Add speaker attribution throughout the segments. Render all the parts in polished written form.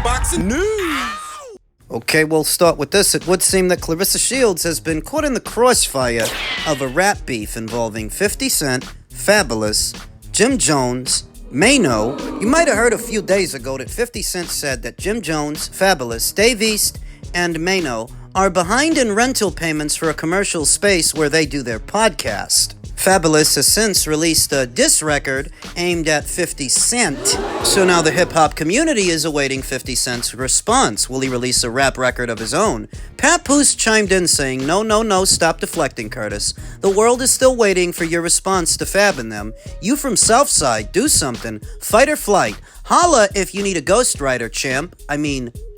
Speaker 1: boxing news.
Speaker 2: Okay, we'll start with this. It would seem that Claressa Shields has been caught in the crossfire of a rap beef involving 50 Cent, Fabulous, Jim Jones, Mano. You might have heard a few days ago that 50 Cent said that Jim Jones, Fabulous, Dave East, and Mano are behind in rental payments for a commercial space where they do their podcast. Fabulous has since released a diss record aimed at 50 Cent. So now the hip-hop community is awaiting 50 Cent's response. Will he release a rap record of his own? Papoose chimed in saying, No, stop deflecting, Curtis. The world is still waiting for your response to Fab and them. You from Southside, do something. Fight or flight. Holla if you need a ghostwriter,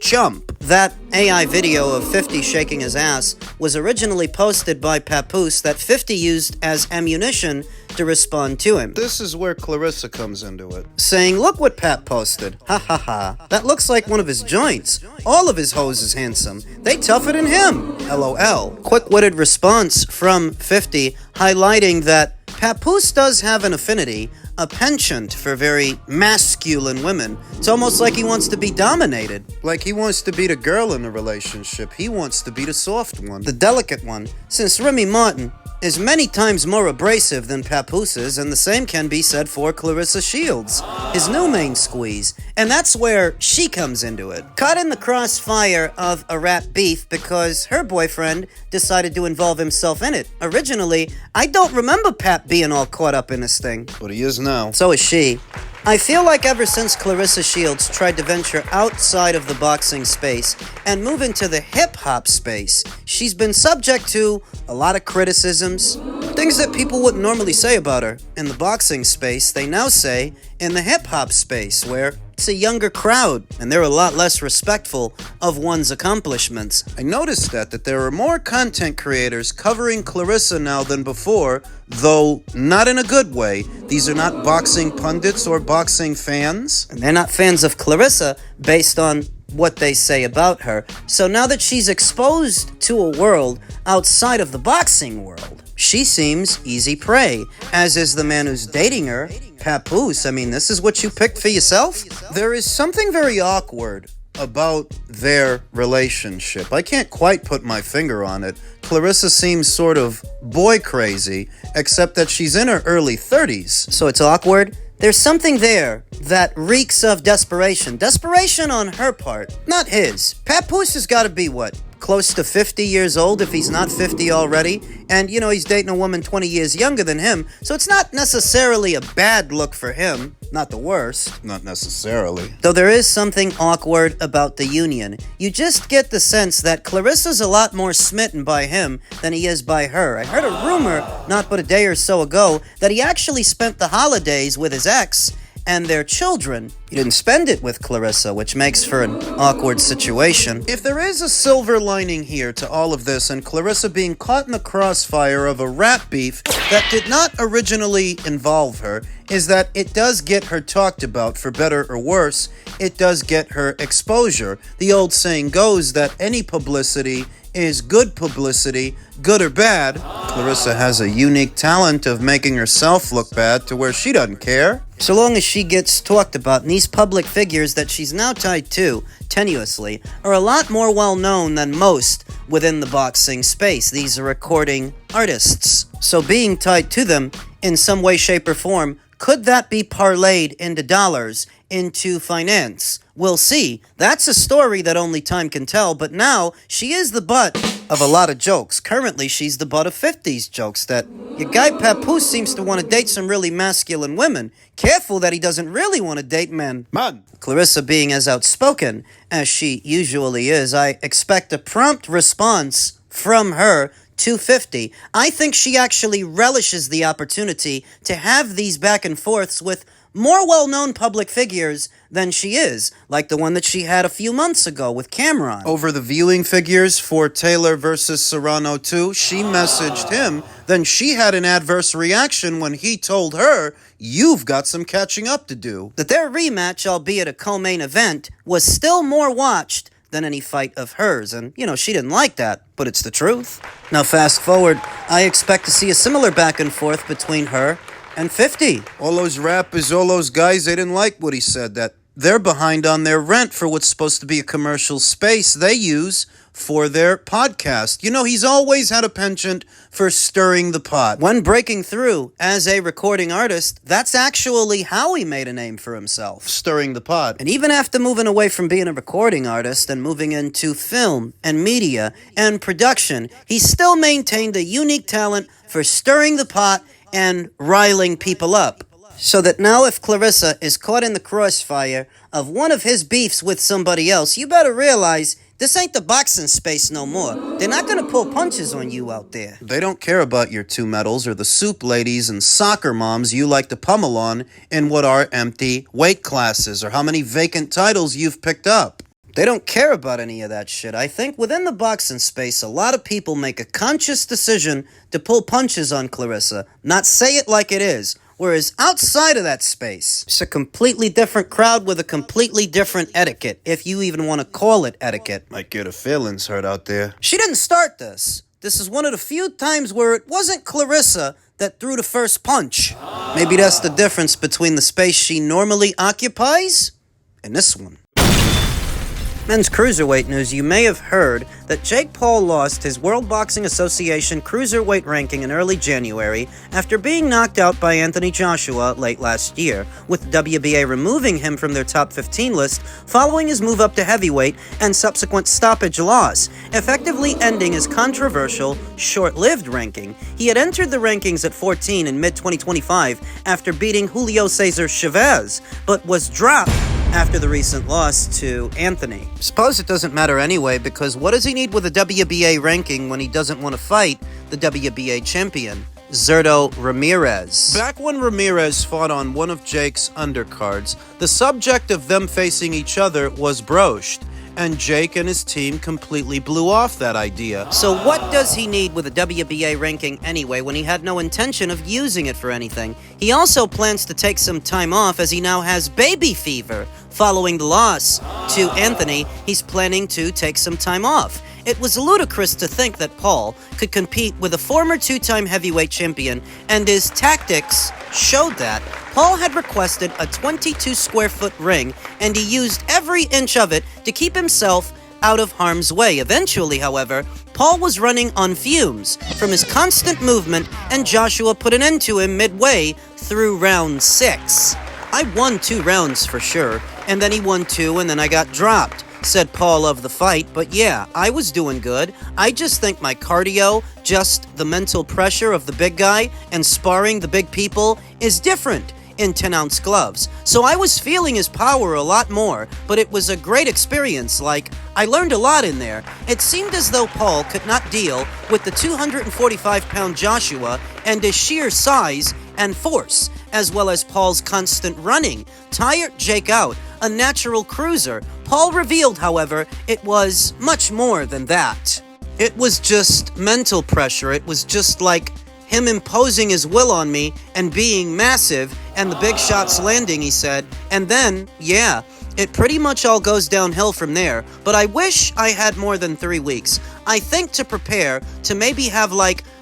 Speaker 2: chump. That AI video of 50 shaking his ass was originally posted by Papoose that 50 used as ammunition to respond to him. This is where Claressa comes into it, saying, look what Pat posted. Ha ha ha. That looks like one of his joints. All of his hoes is handsome. They tougher than him. LOL. Quick-witted response from 50, highlighting that Papoose does have an affinity, a penchant for very masculine women. It's almost like he wants to be dominated. Like he wants to be the girl in the relationship. He wants to be the soft one, the delicate one. Since Remy Martin is many times more abrasive than Papoose is, and the same can be said for Claressa Shields, his new main squeeze, and that's where she comes into it. Caught in the crossfire of a rap beef because her boyfriend decided to involve himself in it. Originally, I don't remember Pat being all caught up in this thing. But he is now. So is she. I feel like ever since Claressa Shields tried to venture outside of the boxing space and move into the hip-hop space, she's been subject to a lot of criticisms, things that people wouldn't normally say about her. In the boxing space, they now say in the hip-hop space, where it's a younger crowd, and they're a lot less respectful of one's accomplishments. I noticed that there are more content creators covering Claressa now than before, though not in a good way. These are not boxing pundits or boxing fans, and they're not fans of Claressa based on what they say about her. So now that she's exposed to a world outside of the boxing world, she seems easy prey, as is the man who's dating her, Papoose. I mean, this is what you picked for yourself? There is something very awkward about their relationship. I can't quite put my finger on it. Claressa seems sort of boy crazy, except that she's in her early 30s. So it's awkward? There's something there that reeks of desperation. Desperation on her part, not his. Papoose has got to be, what, close to 50 years old if he's not 50 already? And, he's dating a woman 20 years younger than him, so it's not necessarily a bad look for him. Not the worst. Not necessarily. Though there is something awkward about the union. You just get the sense that Claressa's a lot more smitten by him than he is by her. I heard a rumor, not but a day or so ago, that he actually spent the holidays with his ex and their children. He didn't spend it with Claressa, which makes for an awkward situation. If there is a silver lining here to all of this and Claressa being caught in the crossfire of a rap beef that did not originally involve her, is that it does get her talked about, for better or worse. It does get her exposure. The old saying goes that any publicity is good publicity, good or bad. Claressa has a unique talent of making herself look bad to where she doesn't care. So long as she gets talked about, and these public figures that she's now tied to, tenuously, are a lot more well-known than most within the boxing space. These are recording artists. So being tied to them in some way, shape, or form, could that be parlayed into dollars, into finance? We'll see. That's a story that only time can tell, but now she is the butt of a lot of jokes. Currently, she's the butt of 50's jokes that your guy Papoose seems to want to date some really masculine women. Careful that he doesn't really want to date men. Man. Claressa being as outspoken as she usually is, I expect a prompt response from her to 50. I think she actually relishes the opportunity to have these back and forths with more well-known public figures than she is, like the one that she had a few months ago with Cameron. Over the viewing figures for Taylor versus Serrano 2, she messaged him, then she had an adverse reaction when he told her, you've got some catching up to do. That their rematch, albeit a co-main event, was still more watched than any fight of hers, and, she didn't like that, but it's the truth. Now fast forward, I expect to see a similar back and forth between her and 50. All those rappers, all those guys, they didn't like what he said, that they're behind on their rent for what's supposed to be a commercial space they use for their podcast. You know, he's always had a penchant for stirring the pot. When breaking through as a recording artist, that's actually how he made a name for himself. Stirring the pot. And even after moving away from being a recording artist and moving into film and media and production, he still maintained a unique talent for stirring the pot and riling people up. So that now if Claressa is caught in the crossfire of one of his beefs with somebody else, you better realize this ain't the boxing space no more. They're not gonna pull punches on you out there. They don't care about your 2 medals or the soup ladies and soccer moms you like to pummel on in what are empty weight classes or how many vacant titles you've picked up. They don't care about any of that shit. I think within the boxing space, a lot of people make a conscious decision to pull punches on Claressa, not say it like it is. Whereas outside of that space, it's a completely different crowd with a completely different etiquette, if you even want to call it etiquette. Might get her feelings hurt out there. She didn't start this. This is one of the few times where it wasn't Claressa that threw the first punch. Maybe that's the difference between the space she normally occupies and this one. Men's cruiserweight news, you may have heard that Jake Paul lost his World Boxing Association cruiserweight ranking in early January after being knocked out by Anthony Joshua late last year, with WBA removing him from their top 15 list following his move up to heavyweight and subsequent stoppage loss, effectively ending his controversial, short-lived ranking. He had entered the rankings at 14 in mid-2025 after beating Julio Cesar Chavez, but was dropped after the recent loss to Anthony. Suppose it doesn't matter anyway, because what does he need with a WBA ranking when he doesn't want to fight the WBA champion, Zurdo Ramirez? Back when Ramirez fought on one of Jake's undercards, the subject of them facing each other was broached, and Jake and his team completely blew off that idea. So what does he need with a WBA ranking anyway when he had no intention of using it for anything? He also plans to take some time off as he now has baby fever. Following the loss to Anthony, he's planning to take some time off. It was ludicrous to think that Paul could compete with a former 2-time heavyweight champion, and his tactics showed that. Paul had requested a 22-square-foot ring, and he used every inch of it to keep himself out of harm's way. Eventually, however, Paul was running on fumes from his constant movement, and Joshua put an end to him midway through round 6. I won 2 rounds for sure, and then he won 2, and then I got dropped, said Paul of the fight. But yeah, I was doing good. I just think my cardio, just the mental pressure of the big guy and sparring the big people is different in 10-ounce gloves. So I was feeling his power a lot more, but it was a great experience. Like, I learned a lot in there. It seemed as though Paul could not deal with the 245-pound Joshua and his sheer size and force, as well as Paul's constant running, tired Jake out, a natural cruiser. Paul revealed, however, it was much more than that. It was just mental pressure. It was just like him imposing his will on me and being massive and the big shots landing, he said. And then, yeah, it pretty much all goes downhill from there. But I wish I had more than 3 weeks. I think to prepare, to maybe have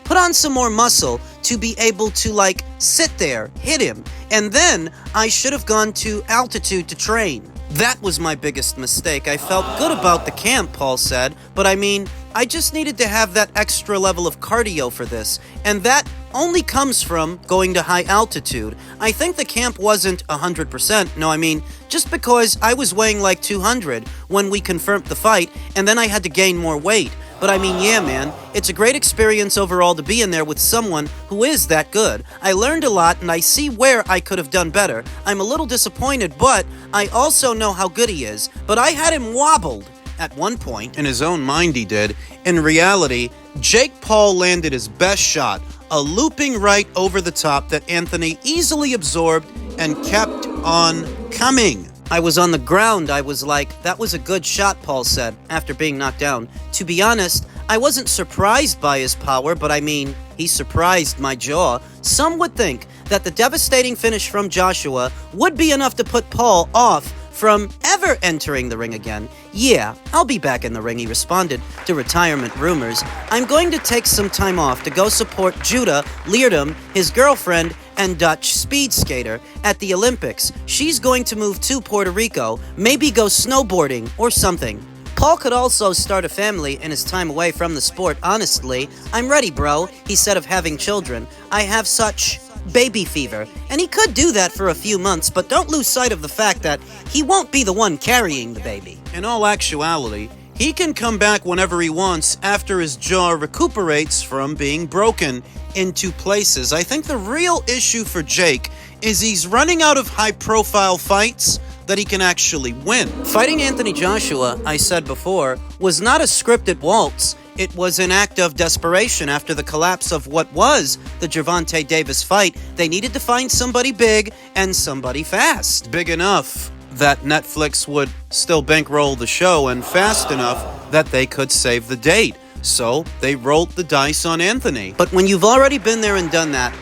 Speaker 2: put on some more muscle to be able to sit there, hit him. And then I should have gone to altitude to train. That was my biggest mistake. I felt good about the camp, Paul said, but I just needed to have that extra level of cardio for this, and that only comes from going to high altitude. I think the camp wasn't 100%, no, just because I was weighing 200 when we confirmed the fight, and then I had to gain more weight. But yeah, man, it's a great experience overall to be in there with someone who is that good. I learned a lot, and I see where I could have done better. I'm a little disappointed, but I also know how good he is. But I had him wobbled at one point. In his own mind, he did. In reality, Jake Paul landed his best shot, a looping right over the top that Anthony easily absorbed and kept on coming. I was on the ground. I was like, that was a good shot, Paul said, after being knocked down. To be honest, I wasn't surprised by his power, but he surprised my jaw. Some would think that the devastating finish from Joshua would be enough to put Paul off from ever entering the ring again. Yeah, I'll be back in the ring, he responded to retirement rumors. I'm going to take some time off to go support Judah Leardom, his girlfriend, and Dutch speed skater at the Olympics. She's going to move to Puerto Rico, maybe go snowboarding or something. Paul could also start a family in his time away from the sport. Honestly, I'm ready, bro, he said of having children. I have such baby fever. And he could do that for a few months, but don't lose sight of the fact that he won't be the one carrying the baby.
Speaker 1: In all actuality, he can come back whenever he wants after his jaw recuperates from being broken into places. I think the real issue for Jake is he's running out of high-profile fights that he can actually win.
Speaker 2: Fighting Anthony Joshua, I said before, was not a scripted waltz. It was an act of desperation after the collapse of what was the Gervonta Davis fight. They needed to find somebody big and somebody fast.
Speaker 1: Big enough that Netflix would still bankroll the show, and fast enough that they could save the date. So they rolled the dice on Anthony.
Speaker 2: But when you've already been there and done that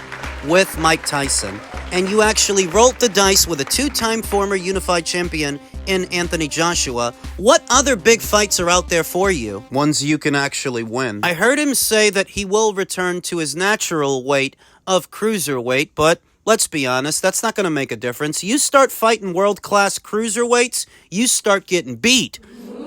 Speaker 2: with Mike Tyson, and you actually rolled the dice with a two-time former unified champion in Anthony Joshua, what other big fights are out there for you?
Speaker 1: Ones you can actually win.
Speaker 2: I heard him say that he will return to his natural weight of cruiserweight, but let's be honest, that's not going to make a difference. You start fighting world-class cruiserweights, you start getting beat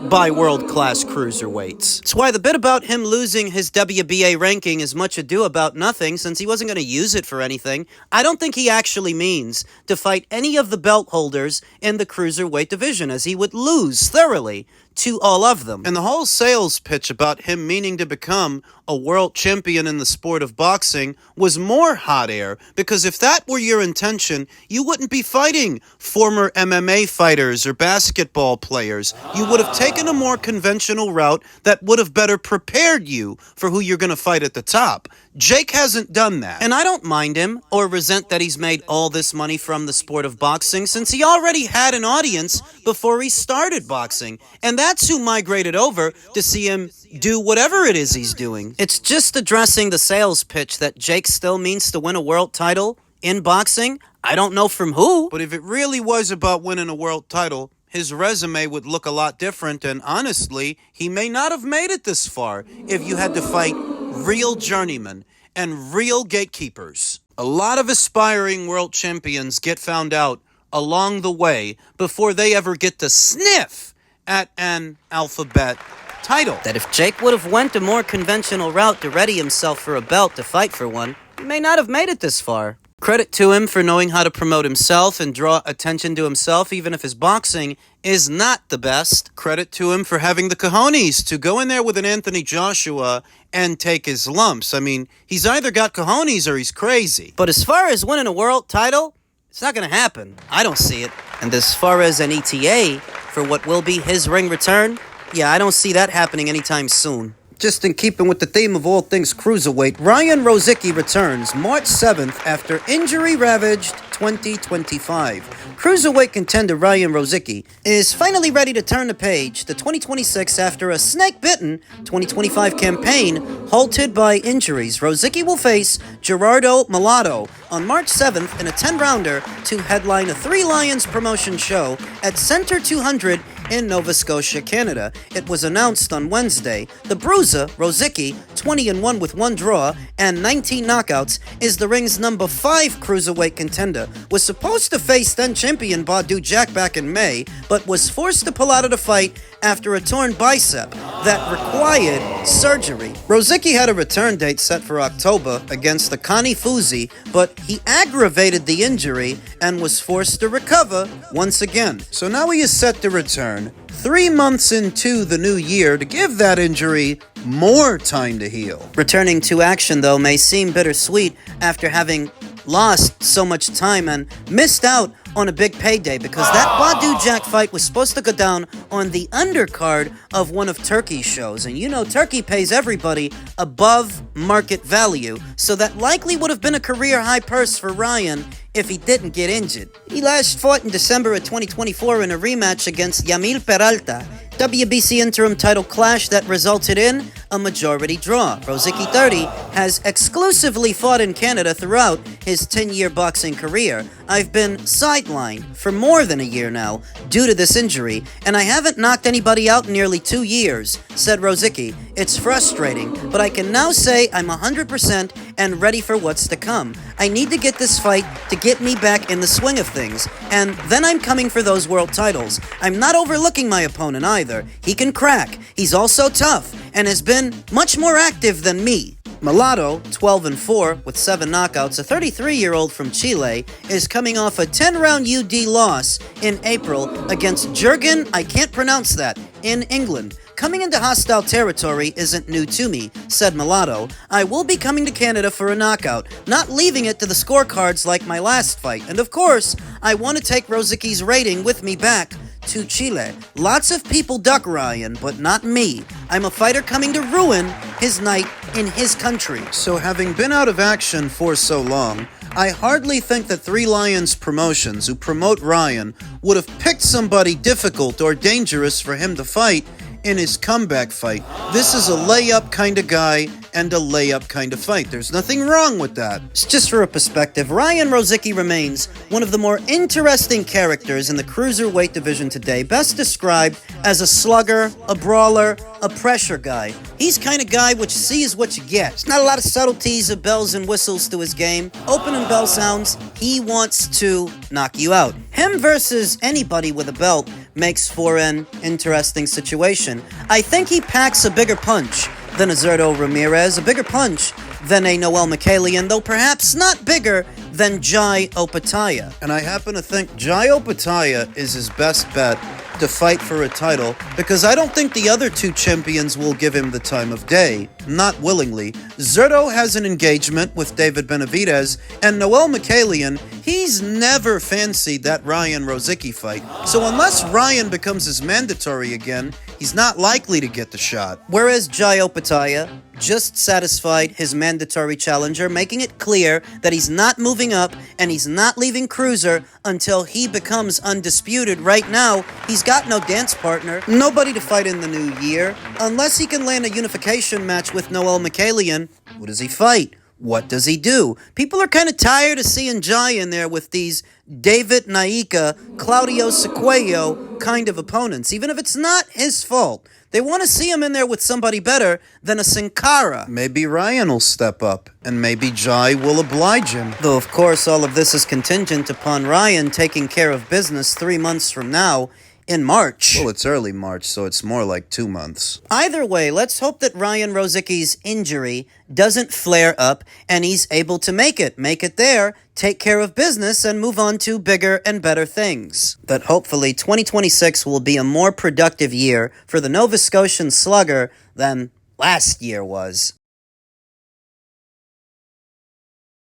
Speaker 2: by world-class cruiserweights. That's why the bit about him losing his WBA ranking is much ado about nothing, since he wasn't going to use it for anything. I don't think he actually means to fight any of the belt holders in the cruiserweight division, as he would lose thoroughly to all of them.
Speaker 1: And the whole sales pitch about him meaning to become a world champion in the sport of boxing was more hot air, because if that were your intention, you wouldn't be fighting former MMA fighters or basketball players. You would have taken a more conventional route that would have better prepared you for who you're going to fight at the top. Jake hasn't done that.
Speaker 2: And I don't mind him or resent that he's made all this money from the sport of boxing, since he already had an audience before he started boxing. And that's who migrated over to see him do whatever it is he's doing. It's just addressing the sales pitch that Jake still means to win a world title in boxing. I don't know from who.
Speaker 1: But if it really was about winning a world title, his resume would look a lot different, and honestly, he may not have made it this far if you had to fight real journeymen and real gatekeepers. A lot of aspiring world champions get found out along the way before they ever get to sniff at an alphabet title.
Speaker 2: That if Jake would have went a more conventional route to ready himself for a belt to fight for one, he may not have made it this far. Credit to him for knowing how to promote himself and draw attention to himself, even if his boxing is not the best.
Speaker 1: Credit to him for having the cojones to go in there with an Anthony Joshua and take his lumps. I mean, he's either got cojones or he's crazy.
Speaker 2: But as far as winning a world title, it's not going to happen. I don't see it. And as far as an ETA for what will be his ring return, yeah, I don't see that happening anytime soon. Just in keeping with the theme of all things cruiserweight, Ryan Rozicki returns March 7th after injury-ravaged 2025. Cruiserweight contender Ryan Rozicki is finally ready to turn the page to 2026 after a snake-bitten 2025 campaign halted by injuries. Rozicki will face Gerardo Mellada on March 7th in a 10-rounder to headline a Three Lions promotion show at Center 200 in Nova Scotia, Canada. It was announced on Wednesday. The Bruiser, Rozicki, 20-1 with one draw and 19 knockouts, is the ring's number 5 cruiserweight contender. Was supposed to face then-champion Badu Jack back in May, but was forced to pull out of the fight after a torn bicep that required surgery. Rozicki had a return date set for October against the Connie Fuzi, but he aggravated the injury and was forced to recover once again.
Speaker 1: So now he is set to return 3 months into the new year to give that injury more time to heal.
Speaker 2: Returning to action, though, may seem bittersweet after having lost so much time and missed out on a big payday, because that Badu Jack fight was supposed to go down on the undercard of one of Turkey's shows. And you know Turkey pays everybody above market value, so that likely would have been a career high purse for Ryan if he didn't get injured. He last fought in December of 2024 in a rematch against Yamil Peralta, WBC interim title clash that resulted in a majority draw. Rozicki 30 has exclusively fought in Canada throughout his 10-year boxing career. I've been sidelined for more than a year now due to this injury, and I haven't knocked anybody out in nearly 2 years, said Rozicki. It's frustrating, but I can now say I'm 100% and ready for what's to come. I need to get this fight to get me back in the swing of things, and then I'm coming for those world titles. I'm not overlooking my opponent either. He can crack. He's also tough and has been much more active than me. Mellada, 12-4 with 7 knockouts, a 33-year-old from Chile, is coming off a 10-round UD loss in April against Jurgen, I can't pronounce that, in England. Coming into hostile territory isn't new to me, said Mellada. I will be coming to Canada for a knockout, not leaving it to the scorecards like my last fight. And of course, I want to take Rozicki's rating with me back to Chile. Lots of people duck Ryan, but not me. I'm a fighter coming to ruin his night in his country.
Speaker 1: So having been out of action for so long, I hardly think that Three Lions Promotions, who promote Ryan, would have picked somebody difficult or dangerous for him to fight in his comeback fight. This is a layup kind of guy and a layup kind of fight. There's nothing wrong with that.
Speaker 2: Just for a perspective, Ryan Rozicki remains one of the more interesting characters in the cruiserweight division today, best described as a slugger, a brawler, a pressure guy. He's kind of guy which sees what you get. There's not a lot of subtleties of bells and whistles to his game. Opening bell sounds, he wants to knock you out. Him versus anybody with a belt makes for an interesting situation. I think he packs a bigger punch than a Zurdo Ramirez, a bigger punch than a Noel Mikhailian, though perhaps not bigger than Jai Opetaia.
Speaker 1: And I happen to think Jai Opetaia is his best bet to fight for a title, because I don't think the other two champions will give him the time of day, not willingly. Zurdo has an engagement with David Benavidez, and Noel Mikhailian, he's never fancied that Ryan Rozicki fight. So unless Ryan becomes his mandatory again, he's not likely to get the shot.
Speaker 2: Whereas Jai Opetaia just satisfied his mandatory challenger, making it clear that he's not moving up and he's not leaving cruiser until he becomes undisputed. Right now, he's got no dance partner, nobody to fight in the new year. Unless he can land a unification match with Noel Mikhailian, who does he fight? What does he do? People are kind of tired of seeing Jai in there with these David Naika, Claudio Sequeiro kind of opponents, even if it's not his fault. They want to see him in there with somebody better than a Sin Cara.
Speaker 1: Maybe Ryan will step up, and maybe Jai will oblige him.
Speaker 2: Though, of course, all of this is contingent upon Ryan taking care of business 3 months from now, in March.
Speaker 1: Well, it's early March, so it's more like 2 months.
Speaker 2: Either way, let's hope that Ryan Rozicki's injury doesn't flare up and he's able to make it there, take care of business, and move on to bigger and better things. But hopefully 2026 will be a more productive year for the Nova Scotian slugger than last year was.